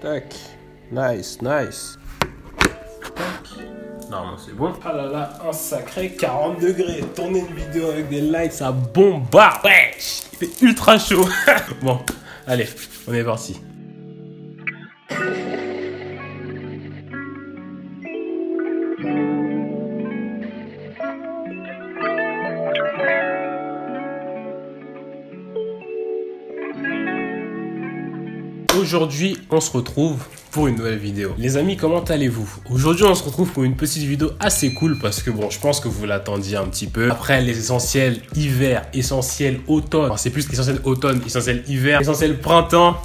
Tac. Nice, nice. Non, c'est bon. Ah là là, un sacré 40 degrés. Tourner une vidéo avec des lights, ça bombarde. Ouais, il fait ultra chaud. Bon, allez, on est parti. Aujourd'hui, on se retrouve pour une nouvelle vidéo. Les amis, comment allez-vous? Aujourd'hui, on se retrouve pour une petite vidéo assez cool parce que bon, je pense que vous l'attendiez un petit peu. Après les essentiels hiver, essentiels automne, enfin, c'est plus l'essentiel automne, essentiel hiver, essentiel printemps.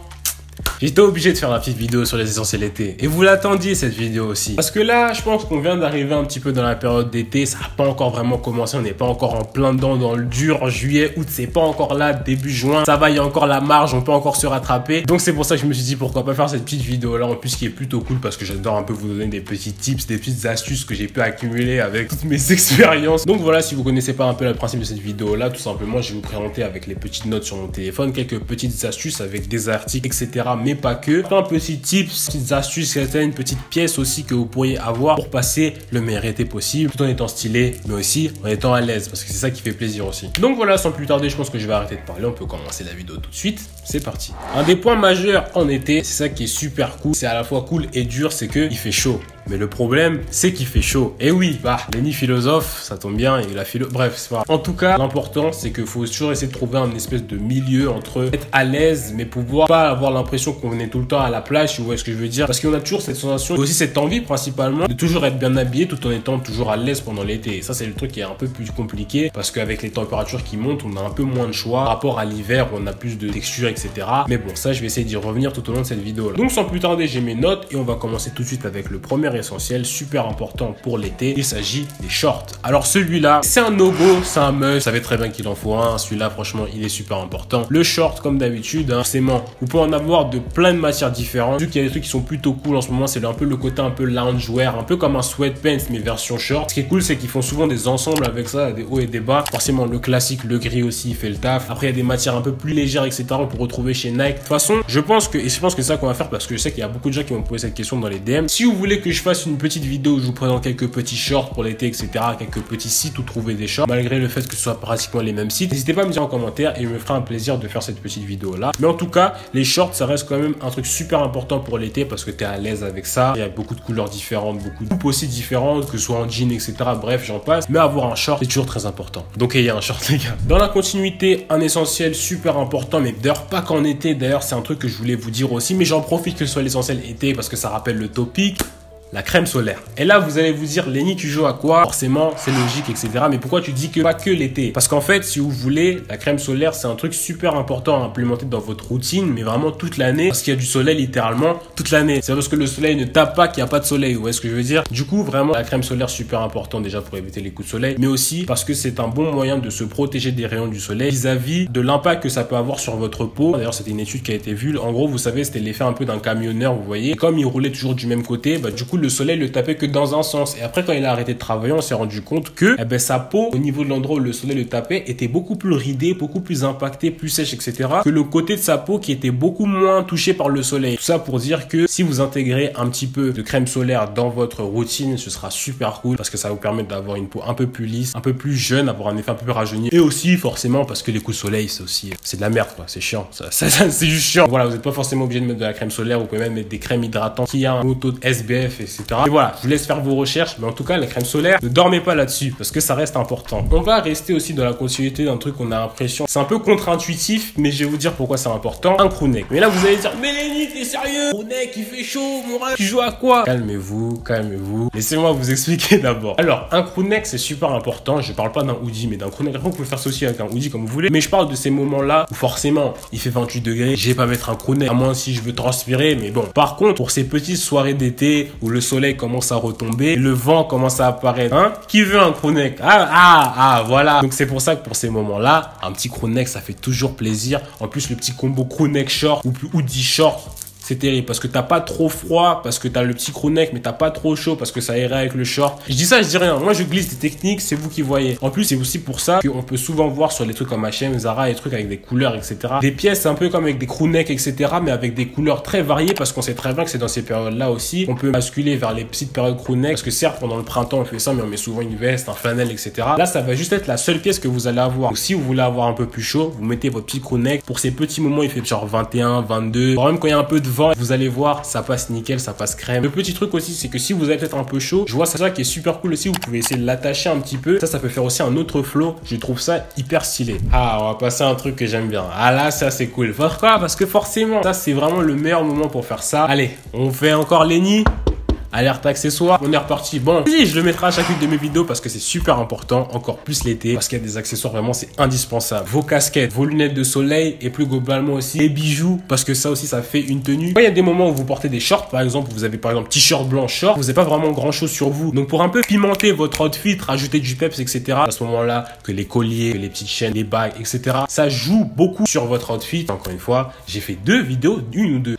J'étais obligé de faire la petite vidéo sur les essentiels été. Et vous l'attendiez cette vidéo aussi. Parce que là, je pense qu'on vient d'arriver un petit peu dans la période d'été. Ça n'a pas encore vraiment commencé. On n'est pas encore en plein dedans dans le dur. Juillet, août, c'est pas encore là. Début juin, ça va, il y a encore la marge. On peut encore se rattraper. Donc c'est pour ça que je me suis dit pourquoi pas faire cette petite vidéo là. En plus, qui est plutôt cool parce que j'adore un peu vous donner des petits tips, des petites astuces que j'ai pu accumuler avec toutes mes expériences. Donc voilà, si vous connaissez pas un peu le principe de cette vidéo là, tout simplement, je vais vous présenter avec les petites notes sur mon téléphone quelques petites astuces avec des articles, etc. Mais pas que. Un petit tips, petites astuces, certaines petites pièces aussi que vous pourriez avoir pour passer le meilleur été possible, tout en étant stylé, mais aussi en étant à l'aise, parce que c'est ça qui fait plaisir aussi. Donc voilà, sans plus tarder, je pense que je vais arrêter de parler. On peut commencer la vidéo tout de suite. C'est parti. Un des points majeurs en été, c'est ça qui est super cool. C'est à la fois cool et dur, c'est que il fait chaud. Mais le problème, c'est qu'il fait chaud. Et oui, bah, Lenny philosophe, ça tombe bien, et la philo... Bref, c'est pas grave. En tout cas, l'important, c'est qu'il faut toujours essayer de trouver un espèce de milieu entre être à l'aise, mais pouvoir pas avoir l'impression qu'on est tout le temps à la plage, vous voyez ce que je veux dire. Parce qu'on a toujours cette sensation, et aussi cette envie principalement, de toujours être bien habillé tout en étant toujours à l'aise pendant l'été. Et ça, c'est le truc qui est un peu plus compliqué, parce qu'avec les températures qui montent, on a un peu moins de choix par rapport à l'hiver où on a plus de texture, etc. Mais bon, ça, je vais essayer d'y revenir tout au long de cette vidéo là. Donc, sans plus tarder, j'ai mes notes, et on va commencer tout de suite avec le premier essentiel super important pour l'été. Il s'agit des shorts. Alors celui-là, c'est un no-go, c'est un must. Vous savez très bien qu'il en faut un. Celui-là, franchement, il est super important. Le short, comme d'habitude, forcément, vous pouvez en avoir de plein de matières différentes. Vu qu'il y a des trucs qui sont plutôt cool en ce moment, c'est un peu le côté un peu loungewear, un peu comme un sweatpants mais version short. Ce qui est cool, c'est qu'ils font souvent des ensembles avec ça, des hauts et des bas. Forcément, le classique, le gris aussi, il fait le taf. Après, il y a des matières un peu plus légères, etc. On peut retrouver chez Nike. De toute façon, je pense que c'est ça qu'on va faire parce que je sais qu'il y a beaucoup de gens qui vont me poser cette question dans les DM. Si vous voulez que je fasse une petite vidéo où je vous présente quelques petits shorts pour l'été, etc., quelques petits sites où trouver des shorts, malgré le fait que ce soit pratiquement les mêmes sites, n'hésitez pas à me dire en commentaire et il me fera un plaisir de faire cette petite vidéo là. Mais en tout cas, les shorts, ça reste quand même un truc super important pour l'été parce que tu es à l'aise avec ça. Il y a beaucoup de couleurs différentes, beaucoup de coupes aussi différentes, que ce soit en jean, etc. Bref, j'en passe. Mais avoir un short, c'est toujours très important. Donc, il y a un short, les gars. Dans la continuité, un essentiel super important, mais d'ailleurs pas qu'en été. D'ailleurs, c'est un truc que je voulais vous dire aussi, mais j'en profite que ce soit l'essentiel été parce que ça rappelle le topic. La crème solaire. Et là, vous allez vous dire, Lenny, tu joues à quoi? Forcément, c'est logique, etc. Mais pourquoi tu dis que pas que l'été? Parce qu'en fait, si vous voulez, la crème solaire, c'est un truc super important à implémenter dans votre routine, mais vraiment toute l'année. Parce qu'il y a du soleil littéralement toute l'année. C'est parce que le soleil ne tape pas qu'il n'y a pas de soleil. Vous voyez ce que je veux dire? Du coup, vraiment, la crème solaire, super important déjà pour éviter les coups de soleil, mais aussi parce que c'est un bon moyen de se protéger des rayons du soleil vis-à-vis de l'impact que ça peut avoir sur votre peau. D'ailleurs, c'était une étude qui a été vue. En gros, vous savez, c'était l'effet un peu d'un camionneur, vous voyez. Et comme il roulait toujours du même côté, bah, du coup, le soleil le tapait que dans un sens. Et après, quand il a arrêté de travailler, on s'est rendu compte que sa peau, au niveau de l'endroit où le soleil le tapait, était beaucoup plus ridée, beaucoup plus impactée, plus sèche, etc. que le côté de sa peau qui était beaucoup moins touché par le soleil. Tout ça pour dire que si vous intégrez un petit peu de crème solaire dans votre routine, ce sera super cool parce que ça va vous permettre d'avoir une peau un peu plus lisse, un peu plus jeune, avoir un effet un peu plus rajeuni. Et aussi, forcément, parce que les coups de soleil, c'est de la merde, quoi. C'est chiant. C'est juste chiant. Voilà, vous n'êtes pas forcément obligé de mettre de la crème solaire. Vous pouvez même mettre des crèmes hydratantes qui a un taux de SPF, etc. Et voilà, je vous laisse faire vos recherches, mais en tout cas, la crème solaire, ne dormez pas là-dessus, parce que ça reste important. On va rester aussi dans la continuité d'un truc qu'on a l'impression, c'est un peu contre-intuitif, mais je vais vous dire pourquoi c'est important. Un crew neck. Mais là, vous allez dire, mais Lenny, t'es sérieux? Crew neck, il fait chaud, mon rêve. Tu joues à quoi? Calmez-vous, calmez-vous. Laissez-moi vous expliquer d'abord. Alors, un crew neck, c'est super important. Je parle pas d'un hoodie, mais d'un crew neck. Après, vous pouvez faire ça aussi avec un hoodie comme vous voulez. Mais je parle de ces moments-là où forcément, il fait 28 degrés. Je vais pas mettre un crew neck, à moins si je veux transpirer, mais bon. Par contre, pour ces petites soirées d'été où le soleil commence à retomber, le vent commence à apparaître. Hein? Qui veut un crew neck? Voilà. Donc c'est pour ça que pour ces moments-là, un petit crew neck, ça fait toujours plaisir. En plus, le petit combo crew neck short ou hoodie short, c'est terrible parce que t'as pas trop froid, parce que t'as le petit crew neck, mais t'as pas trop chaud parce que ça irait avec le short. Je dis ça, je dis rien. Moi, je glisse des techniques, c'est vous qui voyez. En plus, c'est aussi pour ça qu'on peut souvent voir sur les trucs comme H&M, Zara, les trucs avec des couleurs, etc. Des pièces un peu comme avec des crew neck, etc. mais avec des couleurs très variées parce qu'on sait très bien que c'est dans ces périodes-là aussi. On peut basculer vers les petites périodes crew neck parce que certes, pendant le printemps, on fait ça, mais on met souvent une veste, un flanelle, etc. Là, ça va juste être la seule pièce que vous allez avoir. Donc, si vous voulez avoir un peu plus chaud, vous mettez votre petit crew neck. Pour ces petits moments, il fait genre 21, 22. Voire même quand il y a un peu de vent, vous allez voir, ça passe nickel, ça passe crème. Le petit truc aussi, c'est que si vous avez peut-être un peu chaud, je vois ça qui est super cool aussi. Vous pouvez essayer de l'attacher un petit peu. Ça peut faire aussi un autre flow. Je trouve ça hyper stylé. Ah, on va passer à un truc que j'aime bien. Ah là, ça c'est cool. Pourquoi? Parce que forcément, ça c'est vraiment le meilleur moment pour faire ça. Allez, on fait encore Lenny. Alerte accessoires, on est reparti. Bon, je le mettrai à chacune de mes vidéos parce que c'est super important, encore plus l'été, parce qu'il y a des accessoires vraiment, c'est indispensable. Vos casquettes, vos lunettes de soleil et plus globalement aussi les bijoux, parce que ça aussi, ça fait une tenue. Il y a des moments où vous portez des shorts, par exemple, vous avez par exemple t-shirt blanc, short, vous n'avez pas vraiment grand chose sur vous. Donc pour un peu pimenter votre outfit, rajouter du peps, etc. À ce moment-là, que les colliers, que les petites chaînes, les bagues, etc. Ça joue beaucoup sur votre outfit. Encore une fois, j'ai fait deux vidéos,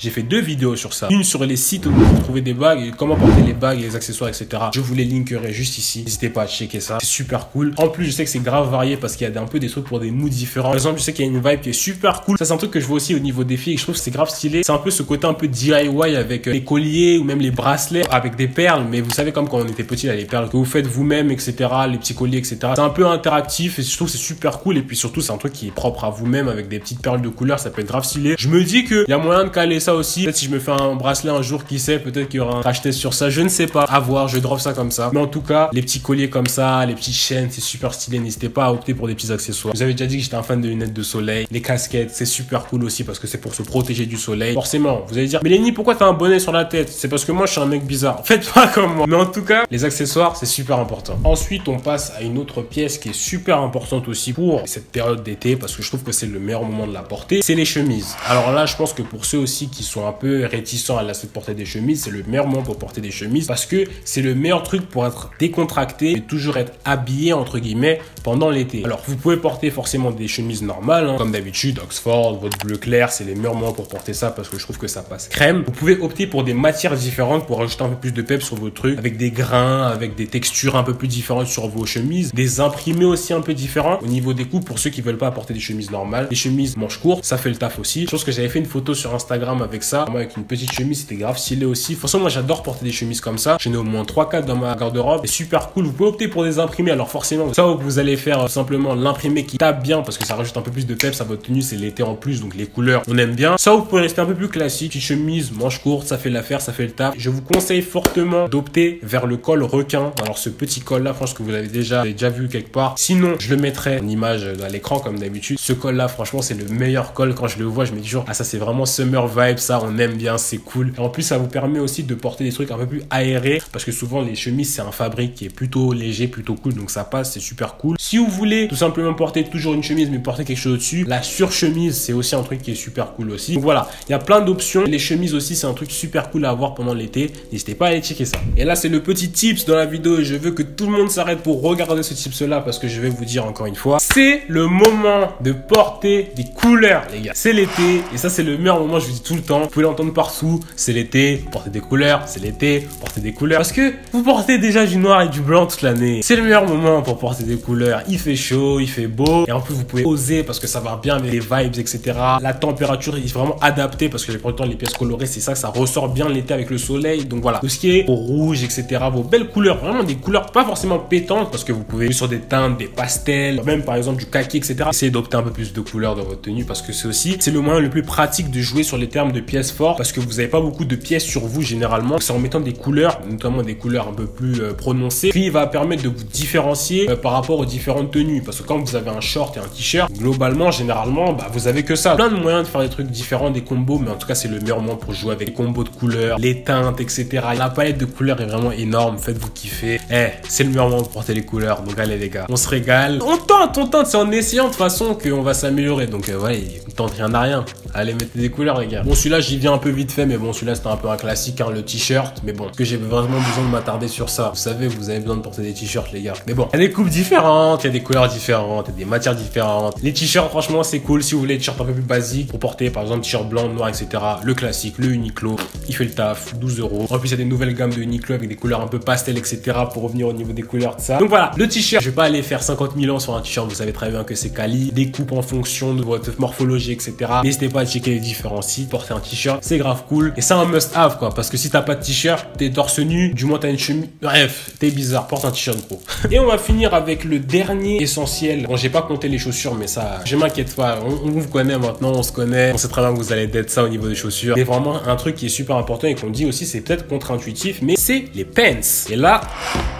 j'ai fait deux vidéos sur ça. Une sur les sites où vous trouvez des bagues et comment porter les bagues, les accessoires, etc. Je vous les linkerai juste ici. N'hésitez pas à checker ça. C'est super cool. En plus, je sais que c'est grave varié parce qu'il y a un peu des trucs pour des moods différents. Par exemple, je sais qu'il y a une vibe qui est super cool. Ça, c'est un truc que je vois aussi au niveau des filles et je trouve que c'est grave stylé. C'est un peu ce côté un peu DIY avec les colliers ou même les bracelets avec des perles. Mais vous savez, comme quand on était petit, là, les perles que vous faites vous-même, etc. Les petits colliers, etc. C'est un peu interactif et je trouve que c'est super cool. Et puis surtout, c'est un truc qui est propre à vous-même avec des petites perles de couleur. Ça peut être grave stylé. Je me dis qu'il y a moyen de caler ça aussi. Peut-être si je me fais un bracelet un jour, qui sait, peut-être qu'il y aura un crash test sur ça. Je ne sais pas. À voir, je drop ça comme ça. Mais en tout cas, les petits colliers comme ça, les petites chaînes, c'est super stylé. N'hésitez pas à opter pour des petits accessoires. Vous avez déjà dit que j'étais un fan de lunettes de soleil. Les casquettes, c'est super cool aussi parce que c'est pour se protéger du soleil. Forcément, vous allez dire, mais Lenny, pourquoi t'as un bonnet sur la tête? C'est parce que moi, je suis un mec bizarre. Faites pas comme moi. Mais en tout cas, les accessoires, c'est super important. Ensuite, on passe à une autre pièce qui est super importante aussi pour cette période d'été parce que je trouve que c'est le meilleur moment de la porter. C'est les chemises. Alors là, je pense que pour ceux aussi qui sont un peu réticents à la porter des chemises, c'est le meilleur moment pour porter des chemises parce que c'est le meilleur truc pour être décontracté et toujours être habillé entre guillemets pendant l'été. Alors vous pouvez porter forcément des chemises normales comme d'habitude, Oxford, votre bleu clair, c'est les meilleurs moments pour porter ça parce que je trouve que ça passe crème. Vous pouvez opter pour des matières différentes pour rajouter un peu plus de peps sur vos trucs avec des grains, avec des textures un peu plus différentes sur vos chemises, des imprimés aussi un peu différents au niveau des coupes pour ceux qui veulent pas porter des chemises normales. Les chemises manches courtes, ça fait le taf aussi. Je pense que j'avais fait une photo sur Instagram avec ça, moi avec une petite chemise, c'était grave stylé aussi. Forcément, moi j'adore porter des chemises comme ça. J'en ai au moins 3-4 dans ma garde-robe. C'est super cool. Vous pouvez opter pour des imprimés. Alors forcément, ça vous allez faire simplement l'imprimé qui tape bien parce que ça rajoute un peu plus de peps à votre tenue. C'est l'été en plus, donc les couleurs, on aime bien. Ça, vous pouvez rester un peu plus classique. Petite chemise, manche courte, ça fait l'affaire, ça fait le taf. Je vous conseille fortement d'opter vers le col requin. Alors ce petit col là, franchement, que vous avez déjà vu quelque part. Sinon, je le mettrai en image à l'écran comme d'habitude. Ce col là, franchement, c'est le meilleur col. Quand je le vois, je me dis toujours, ah ça c'est vraiment summer vibe, ça on aime bien, c'est cool. Et en plus, ça vous permet aussi de porter des trucs un peu plus aérés parce que souvent les chemises c'est un fabrique qui est plutôt léger, plutôt cool, donc ça passe, c'est super cool. Si vous voulez tout simplement porter toujours une chemise mais porter quelque chose au-dessus, la surchemise c'est aussi un truc qui est super cool aussi. Donc voilà, il y a plein d'options. Les chemises aussi c'est un truc super cool à avoir pendant l'été. N'hésitez pas à aller checker ça. Et là c'est le petit tips dans la vidéo et je veux que tout le monde s'arrête pour regarder ce tips là parce que je vais vous dire encore une fois, c'est le moment de porter des couleurs les gars. C'est l'été et ça c'est le meilleur moment, je vous dis tout le temps, vous pouvez l'entendre partout, c'est l'été, portez des couleurs, c'est l'été, portez des couleurs parce que vous portez déjà du noir et du blanc toute l'année. C'est le meilleur moment pour porter des couleurs. Il fait chaud, il fait beau et en plus vous pouvez oser parce que ça va bien avec les vibes, etc. La température est vraiment adaptée parce que j'ai pris le temps les pièces colorées, c'est ça, ça ressort bien l'été avec le soleil. Donc voilà, tout ce qui est au rouge, etc. Vos belles couleurs, vraiment des couleurs pas forcément pétantes parce que vous pouvez sur des teintes, des pastels, même par exemple du kaki, etc. Essayez d'opter un peu plus de couleurs dans votre tenue parce que c'est le moyen le plus pratique de jouer sur les termes de pièces fortes parce que vous n'avez pas beaucoup de pièces sur vous généralement. C'est en mettant des couleurs, notamment des couleurs un peu plus prononcées, qui va permettre de vous différencier par rapport aux différentes tenues. Parce que quand vous avez un short et un t-shirt, globalement, généralement, vous avez que ça. Plein de moyens de faire des trucs différents, des combos, mais en tout cas, c'est le meilleur moment pour jouer avec les combos de couleurs, les teintes, etc. La palette de couleurs est vraiment énorme. Faites-vous kiffer. C'est le meilleur moment pour porter les couleurs. Donc allez les gars, on se régale. On tente. C'est en essayant de toute façon qu'on va s'améliorer. Donc voilà, on tente rien à rien. Allez, mettez des couleurs, les gars. Bon, celui-là, j'y viens un peu vite fait, mais bon, celui-là, c'était un peu un classique, hein, le t-shirt. Mais bon, parce que j'ai vraiment besoin de m'attarder sur ça. Vous savez, vous avez besoin de porter des t-shirts, les gars. Mais bon, il y a des coupes différentes, il y a des couleurs différentes, il y a des matières différentes. Les t-shirts, franchement, c'est cool. Si vous voulez des t-shirts un peu plus basiques pour porter, par exemple, t-shirt blanc, noir, etc. Le classique, le Uniqlo, il fait le taf, 12 €. En plus, il y a des nouvelles gammes de Uniqlo avec des couleurs un peu pastel, etc. pour revenir au niveau des couleurs de ça. Donc voilà, le t-shirt, je vais pas aller faire 50 000 ans sur un t-shirt. Vous savez très bien que c'est quali, des coupes en fonction de votre morphologie, etc. N'hésitez pas à checker les différents sites. Porter un t-shirt, c'est grave cool. Et c'est un must-have, quoi. Parce que si t'as pas de t-shirt, t'es torse nu, du moins t'as une chemise. Bref, t'es bizarre. Porte un t-shirt, gros. Et on va finir avec le dernier essentiel. Bon, j'ai pas compté les chaussures, mais ça, je m'inquiète pas. On vous connaît maintenant, on se connaît. On sait très bien que vous allez d'être ça au niveau des chaussures. Mais vraiment, un truc qui est super important et qu'on dit aussi, c'est peut-être contre-intuitif, mais c'est les pants. Et là,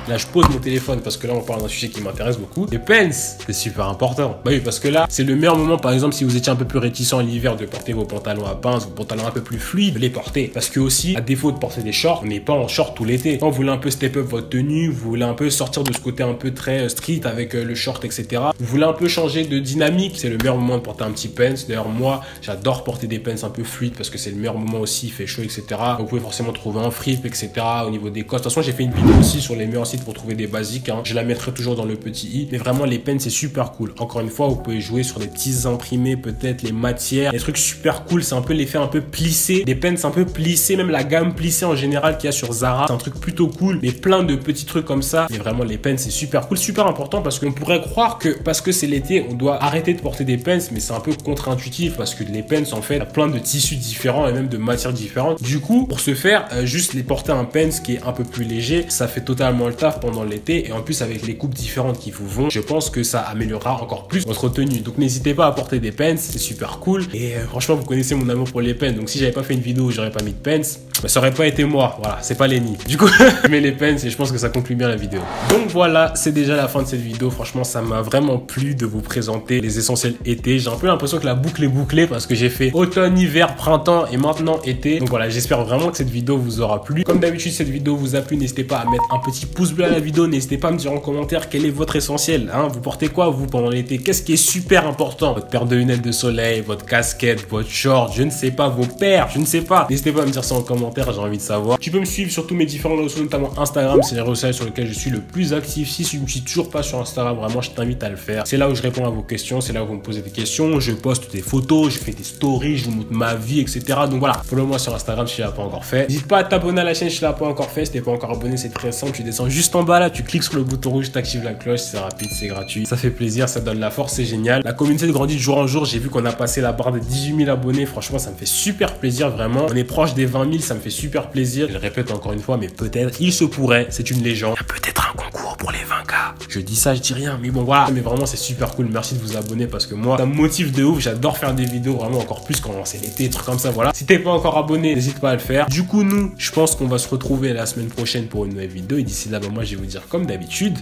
je pose mon téléphone parce que là, on parle d'un sujet qui m'intéresse beaucoup. Les pants, c'est super important. Bah oui, parce que là, c'est le meilleur moment, par exemple, si vous étiez un peu plus réticent l'hiver de porter vos pantalons à pince, vos pantalons un peu plus fluides, les porter. Parce que aussi, à défaut de porter des shorts, on n'est pas en short tout l'été. Quand vous voulez un peu step up votre tenue, vous voulez un peu sortir de ce côté un peu très street avec le short, etc. Vous voulez un peu changer de dynamique, c'est le meilleur moment de porter un petit pants. D'ailleurs, moi, j'adore porter des pants un peu fluides parce que c'est le meilleur moment aussi, il fait chaud, etc. Vous pouvez forcément trouver en fripe, etc. Au niveau des costes. De toute façon, j'ai fait une vidéo aussi sur les meilleurs sites pour trouver des basiques. Hein. Je la mettrai toujours dans le petit i. Mais vraiment, les pants, c'est super cool. Encore une fois, vous pouvez jouer sur des petits imprimés, peut-être les matières, des trucs super cool. C'est un peu l'effet un peu plissé. Des pants un peu plissés, même la gamme plissée en général qu'il y a sur Zara. C'est un truc plutôt cool. Mais plein de petits trucs comme ça. Mais vraiment, les pants, c'est super cool, super important parce qu'on pourrait croire que parce que c'est l'été, on doit arrêter de porter des pants. Mais c'est un peu contre-intuitif parce que les pants, en fait, il y a plein de tissus différents et même de matières différentes. Du coup, pour ce faire, juste les porter un pants qui est un peu plus léger, ça fait totalement le taf pendant l'été. Et en plus, avec les coupes différentes qui vous vont, je pense que ça améliorera encore plus votre tenue. Donc, n'hésitez pas à porter des pants, c'est super cool. Et franchement, vous connaissez mon amour pour les pants. Donc, si j'avais pas fait une vidéo où j'aurais pas mis de pants, bah, ça aurait pas été moi. Voilà, c'est pas Lenny. Du coup, je mets les pants et je pense que ça conclut bien la vidéo. Donc voilà, c'est déjà la fin de cette vidéo. Franchement, ça m'a vraiment plu de vous présenter les essentiels été. J'ai un peu l'impression que la boucle est bouclée parce que j'ai fait automne, hiver, printemps et maintenant été. Donc voilà, j'espère vraiment que cette vidéo vous aura plu. Comme d'habitude, cette vidéo vous a plu, n'hésitez pas à mettre un petit pouce bleu à la vidéo. N'hésitez pas à me dire en commentaire quel est votre essentiel. Hein, vous portez quoi, vous, pendant l'été? Qu'est-ce qui est super important? Votre paire de lunettes de soleil, votre casquette, votre short, je ne sais pas, vos paires, je ne sais pas. N'hésitez pas à me dire ça en commentaire, j'ai envie de savoir. Tu peux me suivre sur tous mes différents réseaux, notamment Instagram. C'est les réseaux sociaux sur lesquels je suis le plus actif. Si tu ne me suis toujours pas sur Instagram, vraiment, je t'invite à le faire. C'est là où je réponds à vos questions, c'est là où vous me posez des questions. Je poste des photos, je fais des stories, je vous montre ma vie, etc. Donc voilà, follow-moi sur Instagram si tu l'as pas encore fait. N'hésite pas à t'abonner à la chaîne si tu l'as pas encore fait. Si t'es pas encore abonné, c'est très simple. Tu descends juste en bas là, tu cliques sur le bouton rouge, t'actives la cloche, c'est rapide, c'est gratuit. Ça fait plaisir, ça donne la force, c'est génial. La communauté grandit de jour en jour. J'ai vu qu'on a passé la barre des 18 000 abonnés. Franchement, ça me fait super plaisir, vraiment. On est proche des 20 000, ça me fait super plaisir. Je le répète encore une fois, mais peut-être, il se pourrait, c'est une légende. Il y a peut-être un concours pour les 20K. Je dis ça, je dis rien, mais bon, voilà. Mais vraiment, c'est super cool. Merci de vous abonner parce que moi, ça me motive de ouf. J'adore faire des vidéos, vraiment encore plus quand c'est l'été, trucs comme ça, voilà. Si t'es pas encore abonné, n'hésite pas à le faire. Du coup, nous, je pense qu'on va se retrouver la semaine prochaine pour une nouvelle vidéo. Et d'ici là, bah, moi, je vais vous dire comme d'habitude,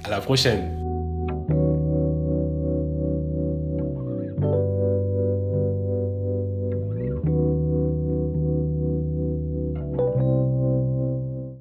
à la prochaine.